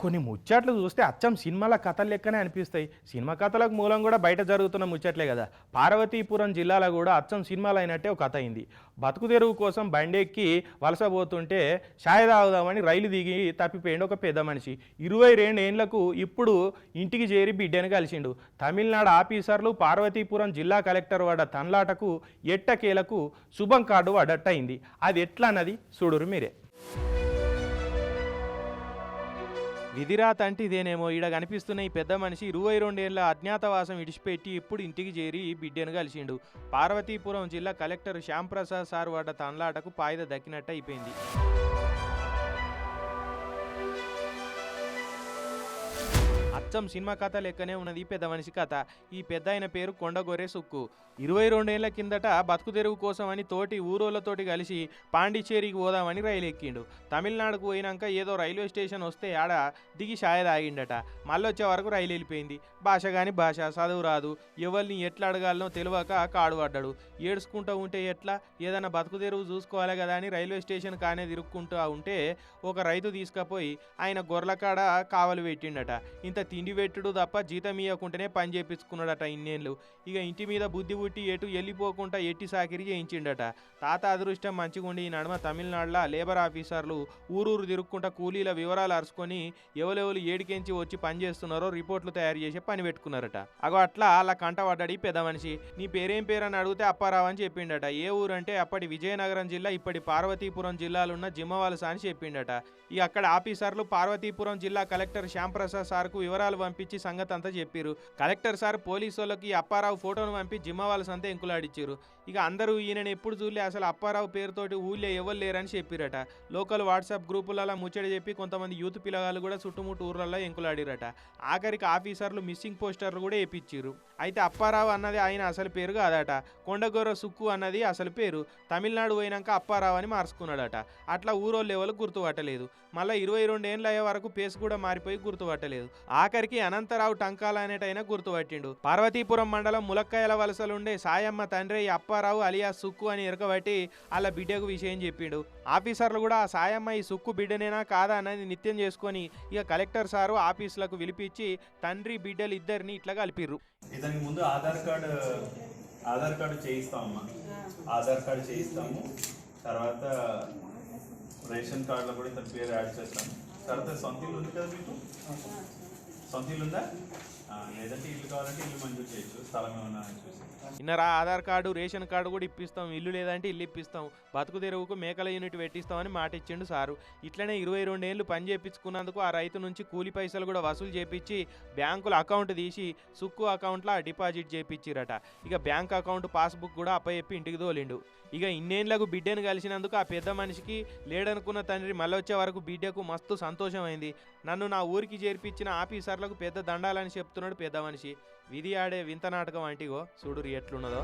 కొన్ని ముచ్చట్లు చూస్తే అచ్చం సినిమాల కథలు లెక్కనే అనిపిస్తాయి. సినిమా కథలకు మూలం కూడా బయట జరుగుతున్న ముచ్చట్లే కదా. పార్వతీపురం జిల్లాలో కూడా అచ్చం సినిమాలు అయినట్టే ఒక కథ అయింది. బతుకు తెరువు కోసం బండెక్కి వలస పోతుంటే ఛాయ్ తాగుదామని రైలు దిగి తప్పిపోయిండు ఒక పెద్ద మనిషి. 22 ఏండ్లకు ఇప్పుడు ఇంటికి చేరి బిడ్డను కలిసిండు. తమిళనాడు ఆఫీసర్లు పార్వతీపురం జిల్లా కలెక్టర్ వాడ తన్లాటకు ఎట్టకేలకు శుభం కార్డు పడ్డట్టయింది. అది ఎట్లా అన్నది చూడురు మీరే. విధిరాత్ అంటే ఇదేనేమో. ఈడ కనిపిస్తున్న ఈ పెద్ద మనిషి 22 ఏళ్ల అజ్ఞాతవాసం ఇడిచిపెట్టి ఇప్పుడు ఇంటికి చేరి బిడ్డను కలిసిండు. పార్వతీపురం జిల్లా కలెక్టర్ శ్యాంప్రసాద్ సార్ వాడ తన్లాటకు పాయిద దక్కినట్టు అయిపోయింది. అచ్చం సినిమా కథ లెక్కనే ఉన్నది పెద్ద మనిషి కథ. ఈ పెద్ద ఆయన పేరు కొండగొర్రె సుక్కు. 22 ఏళ్ల కిందట బతుకు తెరువు కోసం అని తోటి ఊరోళ్ళతోటి కలిసి పాండిచ్చేరికి పోదామని రైలు ఎక్కిండు. తమిళనాడుకు పోయినాక ఏదో రైల్వే స్టేషన్ వస్తే ఆడ దిగి షాయ తాగిండట. మళ్ళొచ్చే వరకు రైలు వెళ్ళిపోయింది. భాష కాని భాష, చదువు రాదు, ఎవరిని ఎట్లా అడగాలనో తెలియక కాడు పడ్డాడు. ఏడ్చుకుంటూ ఉంటే ఎట్లా, ఏదైనా బతుకు తెరువు చూసుకోవాలి కదా అని రైల్వే స్టేషన్ కానే తిరుక్కుంటూ ఉంటే ఒక రైతు తీసుకుపోయి ఆయన గొర్రెల కాడ కావలు పెట్టిండట. ఇంత తిండి పెట్టుడు తప్ప జీతం ఇవ్వకుంటేనే పని చేపించుకున్నాడట ఇన్నేళ్ళు. ఇక ఇంటి మీద బుద్ధి పుట్టి ఎటు వెళ్ళిపోకుండా ఎట్టి సాకిరి చేయించిండట. తాత అదృష్టం మంచిగుండి ఈ నడుమ తమిళనాడులో లేబర్ ఆఫీసర్లు ఊరూరు తిరుక్కుంటా కూలీల వివరాలు అరుచుకొని ఎవరెవరు ఏడికెంచి వచ్చి పని చేస్తున్నారో రిపోర్ట్లు తయారు చేసి పని పెట్టుకున్నారట. అగో అట్లా అలా కంట పడ్డాడు పెద్ద మనిషి. నీ పేరేం పేరు అని అడిగితే అప్పారావు అని చెప్పిండట. ఏ ఊరంటే అప్పటి విజయనగరం జిల్లా ఇప్పటి పార్వతీపురం జిల్లాలున్న జిమ్మవలస అని చెప్పిండట. ఇక అక్కడ ఆఫీసర్లు పార్వతీపురం జిల్లా కలెక్టర్ శ్యాంప్రసాద్ సార్కు వివరాలు పంపించి సంగతి అంతా చెప్పారు. కలెక్టర్ సార్ పోలీసు వాళ్ళకి అప్పారావు ఫోటోను పంపి జిమ్మవలస అంతా ఎంకులాడిచ్చారు. ఇక అందరూ ఈయనని ఎప్పుడు చూడలే, అసలు అప్పారావు పేరుతోటి ఊళ్ళో ఎవరు లేరని చెప్పిరట. లోకల్ వాట్సాప్ గ్రూపులలో ముచ్చట చెప్పి కొంతమంది యూత్ పిల్లగాళ్ళు కూడా చుట్టుముట్టు ఊర్లలో ఎంకులాడిరట. ఆఖరికి ఆఫీసర్లు మిస్సింగ్ పోస్టర్లు కూడా వేయించారు. అయితే అప్పారావు అన్నది ఆయన అసలు పేరు కాదట. కొండగొర్ర సుక్కు అన్నది అసలు పేరు. తమిళనాడు పోయినాక అప్పారావు అని మార్చుకున్నాడట. అట్లా ఊరోళ్ళు ఎవరు గుర్తుపట్టలేదు. మళ్ళీ 22 ఏళ్ళ అయ్యే వరకు పేసు కూడా మారిపోయి గుర్తుపట్టలేదు. ఆఖరికి అనంతరావు టంకాల అనేటైనా గుర్తుపట్టిండు. పార్వతీపురం మండలం ములక్కాయల వలసలుండే సాయమ్మ తండ్రి అప్పారావు అలియా సుక్కు అని ఎరకబట్టి వాళ్ళ బిడ్డకు విషయం చెప్పిండు. ఆఫీసర్లు కూడా ఆ సాయమ్మ ఈ సుక్కు బిడ్డనేనా కాదా అన్నది నిత్యం చేసుకొని ఇక కలెక్టర్ సారు ఆఫీసులకు పిలిపించి తండ్రి బిడ్డలు ఇద్దరిని ఇట్లా కలిపిర్రు. ఇతనికి ముందు ఆధార్ కార్డు చేయిస్తామమ్మా. ఆధార్ కార్డు చేయిస్తాము. తర్వాత రేషన్ కార్డులో కూడా ఇతని పేరు యాడ్ చేస్తాము. తర్వాత సొంత ఇల్లు ఉంది కదా మీకు? సొంత ఇల్లు ఉందా? లేదంటే ఇల్లు కావాలంటే ఇల్లు మంజూరు చేయొచ్చు. స్థలం ఏమన్నా చూసి ఇన్నరా ఆధార్ కార్డు రేషన్ కార్డు కూడా ఇప్పిస్తాం, ఇల్లు లేదంటే ఇల్లు ఇప్పిస్తాం, బతుకు తెరువుకు మేకల యూనిట్ పెట్టిస్తామని మాట ఇచ్చిండు సారు. ఇట్లనే 22 ఏళ్ళు పని చేయించుకున్నందుకు ఆ రైతు నుంచి కూలి పైసలు కూడా వసూలు చేపించి బ్యాంకుల అకౌంట్ తీసి సుక్కు అకౌంట్లో డిపాజిట్ చేయించిరట. ఇక బ్యాంక్ అకౌంట్ పాస్బుక్ కూడా అప్పచెప్పి ఇంటికి తోలిండు. ఇక ఇన్నేళ్లకు బిడ్డను కలిసినందుకు ఆ పెద్ద మనిషికి లేడనుకున్న తండ్రి మళ్ళొచ్చే వరకు బిడ్డకు మస్తు సంతోషమైంది. నన్ను నా ఊరికి చేర్పించిన ఆఫీసర్లకు పెద్ద దండాలని చెప్తున్నాడు పెద్ద మనిషి. విధి ఆడే వింత నాటకం అంటిగో చూడురు ఎట్లున్నదో.